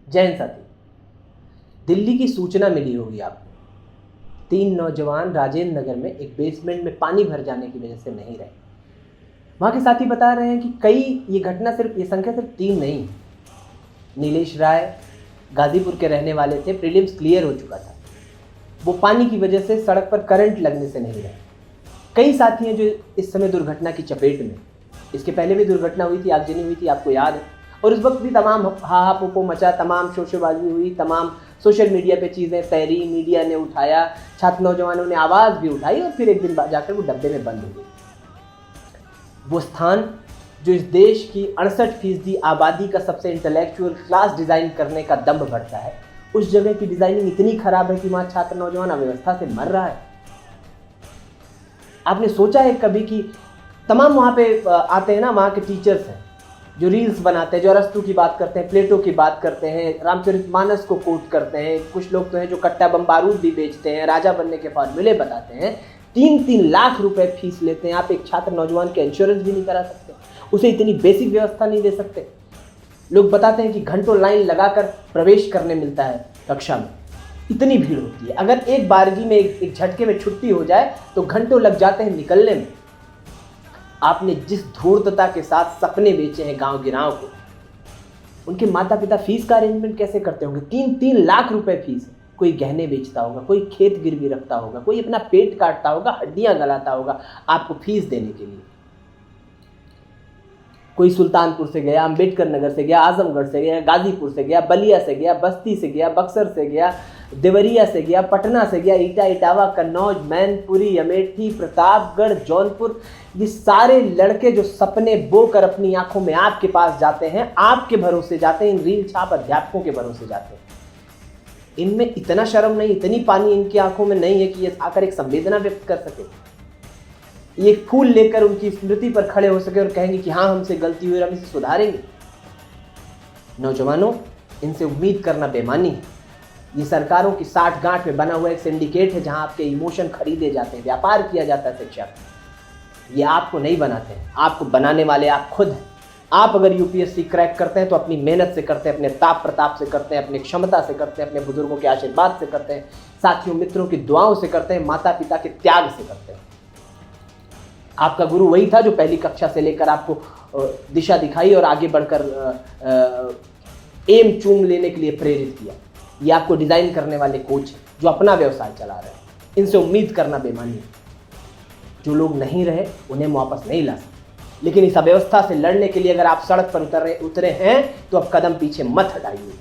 जैन साथी, दिल्ली की सूचना मिली होगी आपको। 3 नौजवान राजेंद्र नगर में एक बेसमेंट में पानी भर जाने की वजह से नहीं रहे। वहाँ के साथी बता रहे हैं कि ये संख्या सिर्फ 3 नहीं। नीलेश राय गाजीपुर के रहने वाले थे, प्रीलिम्स क्लियर हो चुका था, वो पानी की वजह से सड़क पर करंट लगने से नहीं रहे। कई साथी हैं जो इस समय दुर्घटना की चपेट में। इसके पहले भी दुर्घटना हुई थी, आगजनी हुई थी, आपको याद है। और उस वक्त भी तमाम हा पोपो मचा, तमाम शोशेबाजी हुई, तमाम सोशल मीडिया पे चीज़ें तैरी, मीडिया ने उठाया, छात्र नौजवानों ने आवाज़ भी उठाई और फिर एक दिन बाद जाकर वो डब्बे में बंद हो गई। वो स्थान जो इस देश की 68% आबादी का सबसे इंटेलेक्चुअल क्लास डिज़ाइन करने का दम्भ भरता है, उस जगह की डिज़ाइनिंग इतनी खराब है कि वहाँ छात्र नौजवान अव्यवस्था से मर रहा है। आपने सोचा है कभी कि तमाम वहाँ पे आते हैं ना, वहाँ के टीचर्स हैं जो रील्स बनाते हैं, जो अरस्तु की बात करते हैं, प्लेटो की बात करते हैं, रामचरितमानस को कोट करते हैं। कुछ लोग तो हैं जो कट्टा बम बारूद भी बेचते हैं, राजा बनने के फॉर्मूले बताते हैं। 3-3 लाख रुपए फीस लेते हैं। आप एक छात्र नौजवान के इंश्योरेंस भी नहीं करा सकते, उसे इतनी बेसिक व्यवस्था नहीं दे सकते। लोग बताते हैं कि घंटों लाइन लगाकर प्रवेश करने मिलता है कक्षा में, इतनी भीड़ होती है। अगर एक बारगी में एक झटके में छुट्टी हो जाए तो घंटों लग जाते हैं निकलने में। आपने जिस धूर्तता के साथ सपने बेचे हैं गांव गिराव को, उनके माता पिता फीस का अरेंजमेंट कैसे करते होंगे? 3-3 लाख रुपए फीस। कोई गहने बेचता होगा, कोई खेत गिरवी रखता होगा, कोई अपना पेट काटता होगा, हड्डियां गलाता होगा आपको फीस देने के लिए। कोई सुल्तानपुर से गया, अंबेडकर नगर से गया, आजमगढ़ से गया, गाजीपुर से गया, बलिया से गया, बस्ती से गया, बक्सर से गया, देवरिया से गया, पटना से गया, इटावा, कन्नौज, मैनपुरी, अमेठी, प्रतापगढ़, जौनपुर। ये सारे लड़के जो सपने बोकर अपनी आंखों में आपके पास जाते हैं, आपके भरोसे जाते हैं, इन रील छाप अध्यापकों के भरोसे जाते हैं। इनमें इतना शर्म नहीं, इतनी पानी इनकी आंखों में नहीं है कि ये आकर एक संवेदना व्यक्त कर सके, ये फूल लेकर उनकी स्मृति पर खड़े हो सके और कहेंगे कि हाँ हमसे गलती हुई, हम इसे सुधारेंगे। नौजवानों, इनसे उम्मीद करना बेमानी है। ये सरकारों की साठ गांठ में बना हुआ एक सिंडिकेट है जहां आपके इमोशन खरीदे जाते हैं, व्यापार किया जाता है शिक्षा। ये आपको नहीं बनाते हैं, आपको बनाने वाले आप खुद हैं। आप अगर यूपीएससी क्रैक करते हैं तो अपनी मेहनत से करते हैं, अपने ताप प्रताप से करते हैं, अपनी क्षमता से करते हैं, अपने बुजुर्गों के आशीर्वाद से करते हैं, साथियों मित्रों की दुआओं से करते हैं, माता पिता के त्याग से करते हैं। आपका गुरु वही था जो पहली कक्षा से लेकर आपको दिशा दिखाई और आगे बढ़कर एम चूम लेने के लिए प्रेरित किया। ये आपको डिजाइन करने वाले कोच जो अपना व्यवसाय चला रहे हैं, इनसे उम्मीद करना बेमानी है। जो लोग नहीं रहे उन्हें वापस नहीं ला सकते, लेकिन इस अव्यवस्था से लड़ने के लिए अगर आप सड़क पर उतरे हैं तो अब कदम पीछे मत हटाइए।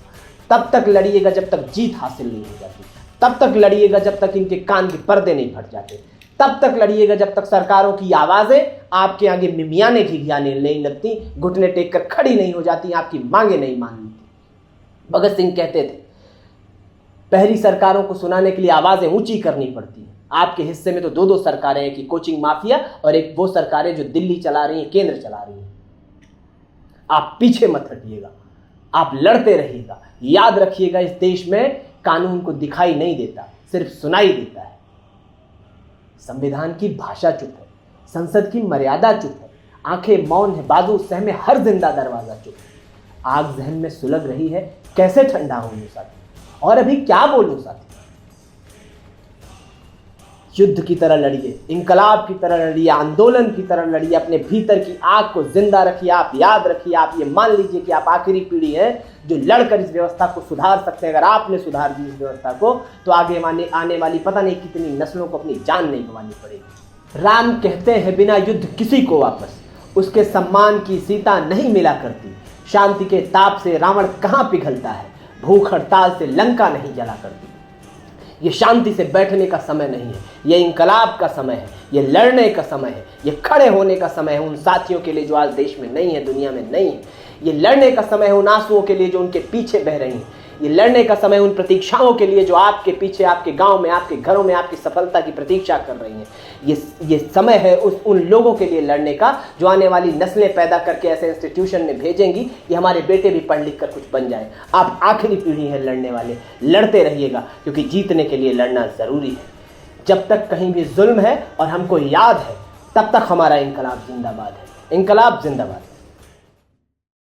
तब तक लड़िएगा जब तक जीत हासिल नहीं हो जाती, तब तक लड़िएगा जब तक इनके कान के पर्दे नहीं फट जाते, तब तक लड़िएगा जब तक सरकारों की आवाजें आपके आगे मिमियाने घिघियाने नहीं लगती, घुटने टेक कर खड़ी नहीं हो जाती, आपकी मांगे नहीं मान लेती। भगत सिंह कहते थे पहली सरकारों को सुनाने के लिए आवाजें ऊंची करनी पड़ती हैं। आपके हिस्से में तो 2 सरकारें हैं कि कोचिंग माफिया और एक वो सरकारें जो दिल्ली चला रही हैं, केंद्र चला रही हैं। आप पीछे मत हटिएगा, आप लड़ते रहिएगा। याद रखिएगा, इस देश में कानून को दिखाई नहीं देता, सिर्फ सुनाई देता है। संविधान की भाषा चुप है, संसद की मर्यादा चुप है, आंखें मौन है, बाजू सहमे हर जिंदा दरवाजा चुप है। आग जहन में सुलग रही है, कैसे ठंडा हो साथी, और अभी क्या बोलूं साथी। युद्ध की तरह लड़िए, इंकलाब की तरह लड़िए, आंदोलन की तरह लड़िए, अपने भीतर की आग को जिंदा रखिए। आप याद रखिए, आप ये मान लीजिए कि आप आखिरी पीढ़ी है जो लड़कर इस व्यवस्था को सुधार सकते हैं। अगर आपने सुधार दी इस व्यवस्था को तो आगे आने वाली पता नहीं कितनी नस्लों को अपनी जान नहीं गंवानी पड़ेगी। राम कहते हैं बिना युद्ध किसी को वापस, उसके सम्मान की सीता नहीं मिला करती। शांति के ताप से रावण कहाँ पिघलता है, भूख हड़ताल से लंका नहीं जला करती। ये शांति से बैठने का समय नहीं है, ये इंकलाब का समय है, ये लड़ने का समय है, ये खड़े होने का समय है उन साथियों के लिए जो आज देश में नहीं है, दुनिया में नहीं है। ये लड़ने का समय है उन आंसुओं के लिए जो उनके पीछे बह रही हैं। ये लड़ने का समय उन प्रतीक्षाओं के लिए जो आपके पीछे, आपके गांव में, आपके घरों में आपकी सफलता की प्रतीक्षा कर रही हैं। ये समय है उन लोगों के लिए लड़ने का जो आने वाली नस्लें पैदा करके ऐसे इंस्टीट्यूशन में भेजेंगी, ये हमारे बेटे भी पढ़ लिख कर कुछ बन जाए। आप आखिरी पीढ़ी है लड़ने वाले, लड़ते रहिएगा, क्योंकि जीतने के लिए लड़ना ज़रूरी है। जब तक कहीं भी जुल्म है और हमको याद है, तब तक हमारा इंकलाब जिंदाबाद है। इंकलाब जिंदाबाद।